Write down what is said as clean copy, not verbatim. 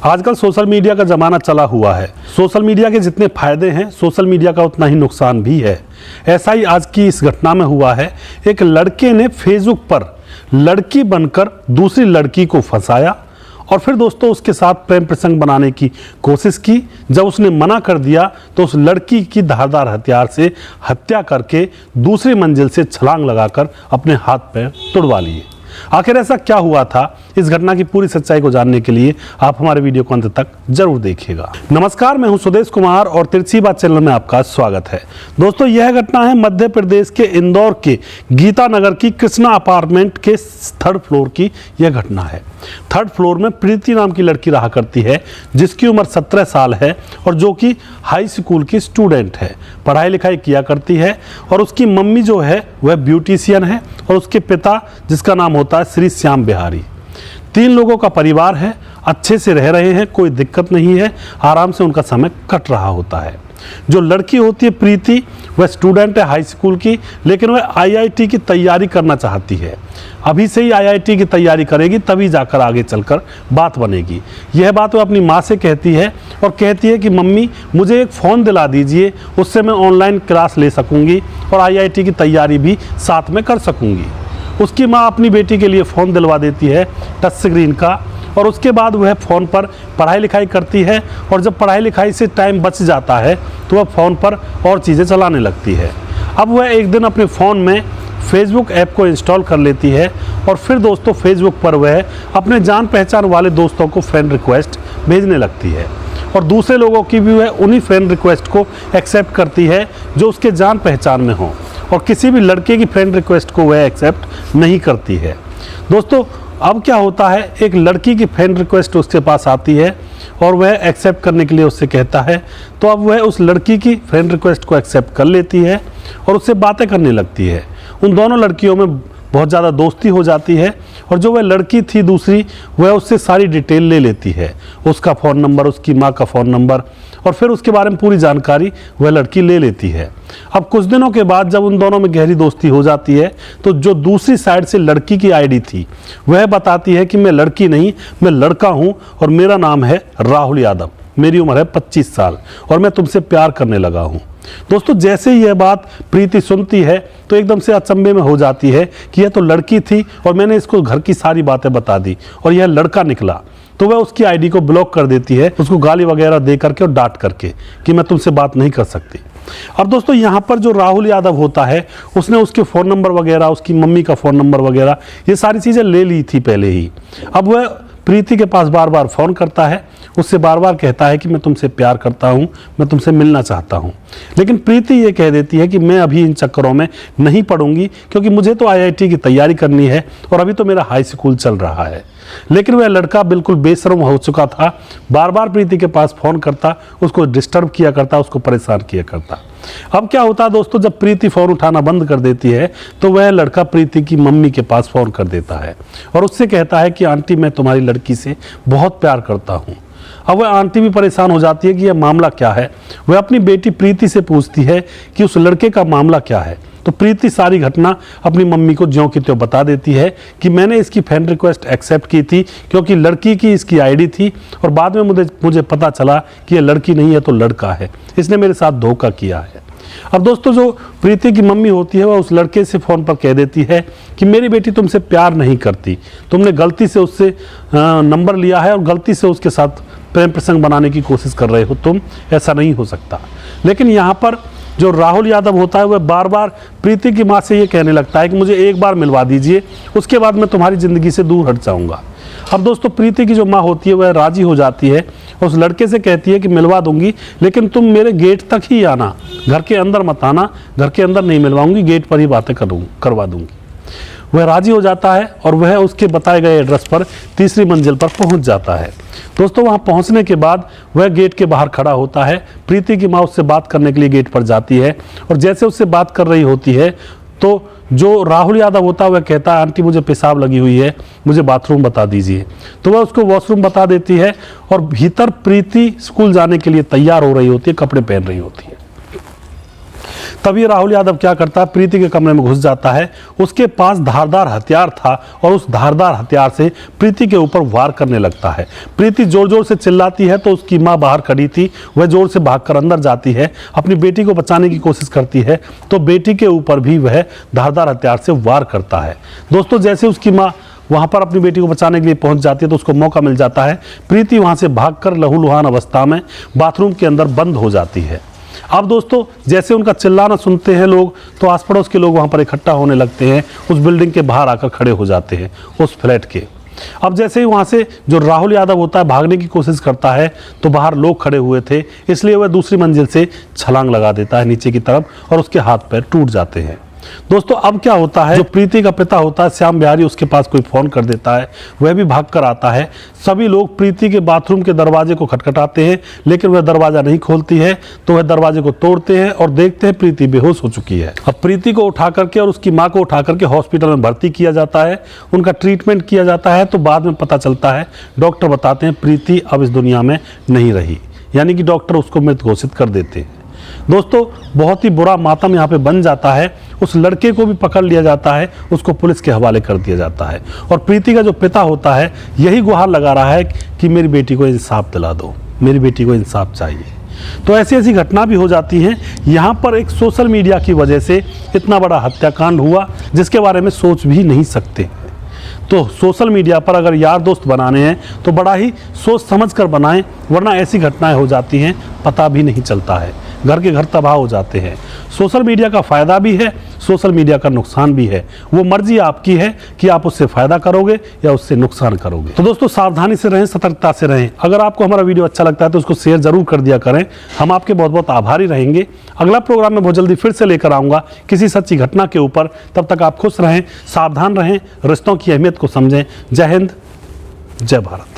आजकल social media का ज़माना चला हुआ है। सोशल मीडिया के जितने फायदे हैं, सोशल मीडिया का उतना ही नुकसान भी है। ऐसा ही आज की इस घटना में हुआ है। एक लड़के ने फेसबुक पर लड़की बनकर दूसरी लड़की को फंसाया और फिर दोस्तों उसके साथ प्रेम प्रसंग बनाने की कोशिश की। जब उसने मना कर दिया तो उस लड़की की धारदार हथियार से हत्या करके दूसरी मंजिल से छलांग लगाकर अपने हाथ पैर तुड़वा लिए। आखिर ऐसा क्या हुआ था, इस घटना की पूरी सच्चाई को जानने के लिए आप हमारे वीडियो को अंत तक जरूर देखिएगा। नमस्कार, मैं हूं सुदेश कुमार और तिरछी बात चैनल में आपका स्वागत है। दोस्तों, यह घटना है मध्य प्रदेश के इंदौर के गीता नगर की कृष्णा अपार्टमेंट के 3rd फ्लोर की यह घटना है। 3rd फ्लोर में प्रीति नाम की लड़की रहा करती है, जिसकी उम्र 17 साल है और जो कि हाई स्कूल की स्टूडेंट है, पढ़ाई लिखाई किया करती है। और उसकी मम्मी जो है वह ब्यूटिशियन है और उसके पिता, जिसका नाम होता है श्री श्याम बिहारी। 3 लोगों का परिवार है, अच्छे से रह रहे हैं, कोई दिक्कत नहीं है, आराम से उनका समय कट रहा होता है। जो लड़की होती है प्रीति, वह स्टूडेंट है हाई स्कूल की, लेकिन वह आईआईटी की तैयारी करना चाहती है। अभी से ही आईआईटी की तैयारी करेगी, तभी जाकर आगे चलकर बात बनेगी। यह बात वह अपनी माँ से कहती है और कहती है कि मम्मी मुझे एक फ़ोन दिला दीजिए, उससे मैं ऑनलाइन क्लास ले सकूँगी और आईआईटी की तैयारी भी साथ में कर सकूँगी। उसकी माँ अपनी बेटी के लिए फ़ोन दिलवा देती है टच स्क्रीन का, और उसके बाद वह फ़ोन पर पढ़ाई लिखाई करती है। और जब पढ़ाई लिखाई से टाइम बच जाता है तो वह फ़ोन पर और चीज़ें चलाने लगती है। अब वह एक दिन अपने फ़ोन में फेसबुक ऐप को इंस्टॉल कर लेती है और फिर दोस्तों फेसबुक पर वह अपने जान पहचान वाले दोस्तों को फ्रेंड रिक्वेस्ट भेजने लगती है और दूसरे लोगों की भी वह उन्हीं फ्रेंड रिक्वेस्ट को एक्सेप्ट करती है जो उसके जान पहचान में हो, और किसी भी लड़के की फ्रेंड रिक्वेस्ट को वह एक्सेप्ट नहीं करती है। दोस्तों, अब क्या होता है, एक लड़की की फ्रेंड रिक्वेस्ट उसके पास आती है और वह एक्सेप्ट करने के लिए उससे कहता है, तो अब वह उस लड़की की फ्रेंड रिक्वेस्ट को एक्सेप्ट कर लेती है और उससे बातें करने लगती है। उन दोनों लड़कियों में बहुत ज़्यादा दोस्ती हो जाती है और जो वह लड़की थी दूसरी, वह उससे सारी डिटेल ले लेती है, उसका फ़ोन नंबर, उसकी माँ का फ़ोन नंबर, और फिर उसके बारे में पूरी जानकारी वह लड़की ले लेती है। अब कुछ दिनों के बाद जब उन दोनों में गहरी दोस्ती हो जाती है तो जो दूसरी साइड से लड़की की आईडी थी वह बताती है कि मैं लड़की नहीं, मैं लड़का हूँ और मेरा नाम है राहुल यादव, मेरी उम्र है 25 साल और मैं तुमसे प्यार करने लगा हूँ। दोस्तों, जैसे ही यह बात प्रीति सुनती है तो एकदम से अचंभे में हो जाती है कि यह तो लड़की थी और मैंने इसको घर की सारी बातें बता दी और यह लड़का निकला। तो वह उसकी आईडी को ब्लॉक कर देती है, उसको गाली वगैरह दे करके और डांट करके कि मैं तुमसे बात नहीं कर सकती। और दोस्तों, यहाँ पर जो राहुल यादव होता है, उसने उसके फ़ोन नंबर वगैरह, उसकी मम्मी का फ़ोन नंबर वगैरह, ये सारी चीज़ें ले ली थी पहले ही। अब वह प्रीति के पास बार बार फ़ोन करता है, उससे बार बार कहता है कि मैं तुमसे प्यार करता हूँ, मैं तुमसे मिलना चाहता हूँ। लेकिन प्रीति ये कह देती है कि मैं अभी इन चक्करों में नहीं पड़ूंगी, क्योंकि मुझे तो आईआईटी की तैयारी करनी है और अभी तो मेरा हाई स्कूल चल रहा है। लेकिन वह लड़का बिल्कुल बेशर्म हो चुका था, बार बार प्रीति के पास फ़ोन करता, उसको डिस्टर्ब किया करता, उसको परेशान किया करता। अब क्या होता है दोस्तों, जब प्रीति फ़ोन उठाना बंद कर देती है तो वह लड़का प्रीति की मम्मी के पास फ़ोन कर देता है और उससे कहता है कि आंटी, मैं तुम्हारी लड़की से बहुत प्यार करता हूँ। अब वह आंटी भी परेशान हो जाती है कि यह मामला क्या है। वह अपनी बेटी प्रीति से पूछती है कि उस लड़के का मामला क्या है। तो प्रीति सारी घटना अपनी मम्मी को ज्यों की त्यों बता देती है कि मैंने इसकी फ्रेंड रिक्वेस्ट एक्सेप्ट की थी क्योंकि लड़की की इसकी आईडी थी और बाद में मुझे पता चला कि यह लड़की नहीं है तो लड़का है, इसने मेरे साथ धोखा किया है। अब दोस्तों, जो प्रीति की मम्मी होती है वह उस लड़के से फ़ोन पर कह देती है कि मेरी बेटी तुमसे प्यार नहीं करती, तुमने गलती से उससे नंबर लिया है और गलती से उसके साथ प्रेम प्रसंग बनाने की कोशिश कर रहे हो तुम, ऐसा नहीं हो सकता। लेकिन यहाँ पर जो राहुल यादव होता है वह बार बार प्रीति की माँ से ये कहने लगता है कि मुझे एक बार मिलवा दीजिए, उसके बाद मैं तुम्हारी ज़िंदगी से दूर हट जाऊँगा। अब दोस्तों, प्रीति की जो माँ होती है वह राजी हो जाती है, उस लड़के से कहती है कि मिलवा दूंगी, लेकिन तुम मेरे गेट तक ही आना, घर के अंदर मत आना, घर के अंदर नहीं मिलवाऊंगी, गेट पर ही बातें करवा दूंगी। वह राजी हो जाता है और वह उसके बताए गए एड्रेस पर 3री मंजिल पर पहुंच जाता है। दोस्तों, वहां पहुंचने के बाद वह गेट के बाहर खड़ा होता है। प्रीति की माँ उससे बात करने के लिए गेट पर जाती है और जैसे उससे बात कर रही होती है तो जो राहुल यादव होता है वह कहता है, आंटी मुझे पेशाब लगी हुई है, मुझे बाथरूम बता दीजिए। तो वह उसको वॉशरूम बता देती है और भीतर प्रीति स्कूल जाने के लिए तैयार हो रही होती है, कपड़े पहन रही होती है। तभी राहुल यादव क्या करता है, प्रीति के कमरे में घुस जाता है। उसके पास धारदार हथियार था और उस धारदार हथियार से प्रीति के ऊपर वार करने लगता है। प्रीति जोर जोर से चिल्लाती है तो उसकी माँ बाहर खड़ी थी, वह जोर से भागकर अंदर जाती है, अपनी बेटी को बचाने की कोशिश करती है तो बेटी के ऊपर भी वह धारदार हथियार से वार करता है। दोस्तों, जैसे उसकी माँ वहां पर अपनी बेटी को बचाने के लिए पहुंच जाती है तो उसको मौका मिल जाता है। प्रीति वहां से भागकर लहूलुहान अवस्था में बाथरूम के अंदर बंद हो जाती है। अब दोस्तों, जैसे उनका चिल्लाना सुनते हैं लोग तो आस पड़ोस के लोग वहां पर इकट्ठा होने लगते हैं, उस बिल्डिंग के बाहर आकर खड़े हो जाते हैं, उस फ्लैट के। अब जैसे ही वहां से जो राहुल यादव होता है भागने की कोशिश करता है तो बाहर लोग खड़े हुए थे, इसलिए वह दूसरी मंजिल से छलांग लगा देता है नीचे की तरफ और उसके हाथ पैर टूट जाते हैं। दोस्तों, अब क्या होता है, जो प्रीति का पिता होता है श्याम बिहारी, उसके पास कोई फोन कर देता है, वह भी भागकर आता है। सभी लोग प्रीति के बाथरूम के दरवाजे को खटखटाते हैं लेकिन वह दरवाजा नहीं खोलती है तो वह दरवाजे को तोड़ते हैं और देखते हैं प्रीति बेहोश हो चुकी है। अब प्रीति को उठा करके और उसकी मां को उठा करके हॉस्पिटल में भर्ती किया जाता है, उनका ट्रीटमेंट किया जाता है। तो बाद में पता चलता है, डॉक्टर बताते हैं प्रीति अब इस दुनिया में नहीं रही, यानी कि डॉक्टर उसको मृत घोषित कर देते हैं। दोस्तों, बहुत ही बुरा मातम यहाँ पे बन जाता है। उस लड़के को भी पकड़ लिया जाता है, उसको पुलिस के हवाले कर दिया जाता है और प्रीति का जो पिता होता है यही गुहार लगा रहा है कि मेरी बेटी को इंसाफ दिला दो, मेरी बेटी को इंसाफ चाहिए। तो ऐसी ऐसी घटना भी हो जाती हैं। यहाँ पर एक सोशल मीडिया की वजह से इतना बड़ा हत्याकांड हुआ जिसके बारे में सोच भी नहीं सकते। तो सोशल मीडिया पर अगर यार दोस्त बनाने हैं तो बड़ा ही सोच समझ कर बनाएं, वरना ऐसी घटनाएं हो जाती हैं पता भी नहीं चलता है, घर के घर तबाह हो जाते हैं। सोशल मीडिया का फ़ायदा भी है, सोशल मीडिया का नुकसान भी है, वो मर्जी आपकी है कि आप उससे फ़ायदा करोगे या उससे नुकसान करोगे। तो दोस्तों, सावधानी से रहें, सतर्कता से रहें। अगर आपको हमारा वीडियो अच्छा लगता है तो उसको शेयर ज़रूर कर दिया करें, हम आपके बहुत बहुत आभारी रहेंगे। अगला प्रोग्राम में बहुत जल्दी फिर से लेकर आऊँगा किसी सच्ची घटना के ऊपर। तब तक आप खुश रहें, सावधान रहें, रिश्तों की अहमियत को समझें। जय हिंद, जय भारत।